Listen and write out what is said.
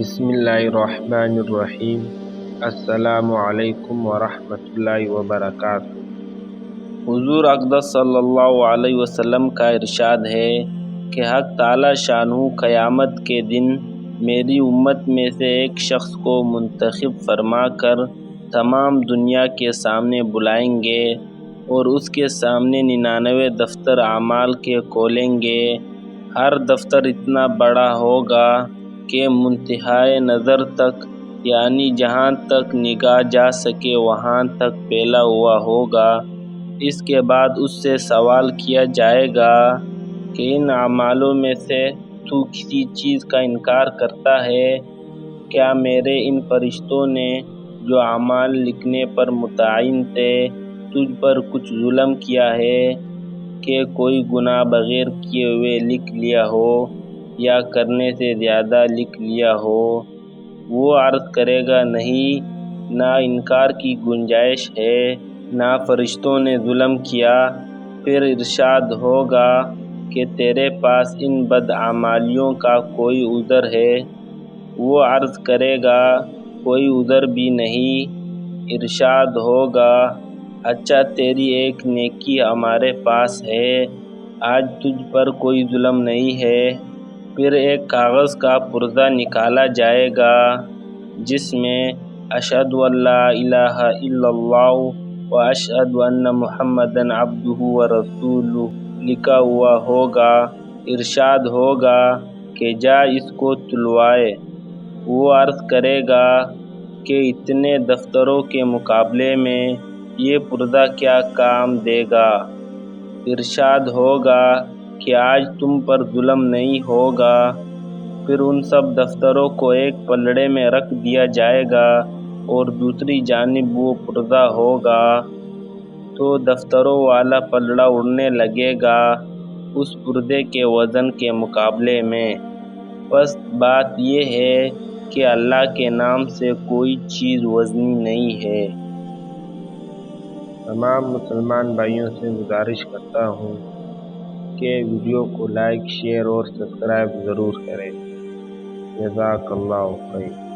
بسم اللہ الرحمن الرحیم۔ السلام علیکم ورحمۃ اللہ وبرکاتہ۔ حضور اقدس صلی اللہ علیہ وسلم کا ارشاد ہے کہ حق تعالی شانہ قیامت کے دن میری امت میں سے ایک شخص کو منتخب فرما کر تمام دنیا کے سامنے بلائیں گے اور اس کے سامنے 99 دفتر اعمال کے کھولیں گے۔ ہر دفتر اتنا بڑا ہوگا کہ منتہائے نظر تک، یعنی جہاں تک نگاہ جا سکے وہاں تک پھیلا ہوا ہوگا۔ اس کے بعد اس سے سوال کیا جائے گا کہ ان اعمالوں میں سے تو کسی چیز کا انکار کرتا ہے؟ کیا میرے ان فرشتوں نے جو اعمال لکھنے پر متعین تھے تجھ پر کچھ ظلم کیا ہے کہ کوئی گناہ بغیر کیے ہوئے لکھ لیا ہو یا کرنے سے زیادہ لکھ لیا ہو؟ وہ عرض کرے گا نہیں، نہ انکار کی گنجائش ہے، نہ فرشتوں نے ظلم کیا۔ پھر ارشاد ہوگا کہ تیرے پاس ان بدعمالیوں کا کوئی عذر ہے؟ وہ عرض کرے گا کوئی عذر بھی نہیں۔ ارشاد ہوگا اچھا، تیری ایک نیکی ہمارے پاس ہے، آج تجھ پر کوئی ظلم نہیں ہے۔ پھر ایک کاغذ کا پرزہ نکالا جائے گا جس میں اشہد ان لا الہ الا اللہ و اشہد ان محمدًا عبدہ و رسولہ لکھا ہوا ہوگا۔ ارشاد ہوگا کہ جا اس کو تلوائے۔ وہ عرض کرے گا کہ اتنے دفتروں کے مقابلے میں یہ پرزہ کیا کام دے گا؟ ارشاد ہوگا کہ آج تم پر ظلم نہیں ہوگا۔ پھر ان سب دفتروں کو ایک پلڑے میں رکھ دیا جائے گا اور دوسری جانب وہ پرزہ ہوگا تو دفتروں والا پلڑا اڑنے لگے گا اس پردے کے وزن کے مقابلے میں۔ پس بات یہ ہے کہ اللہ کے نام سے کوئی چیز وزنی نہیں ہے۔ تمام مسلمان بھائیوں سے گزارش کرتا ہوں کہ ویڈیو کو لائک، شیئر اور سبسکرائب ضرور کریں۔ جزاک اللہ خیر۔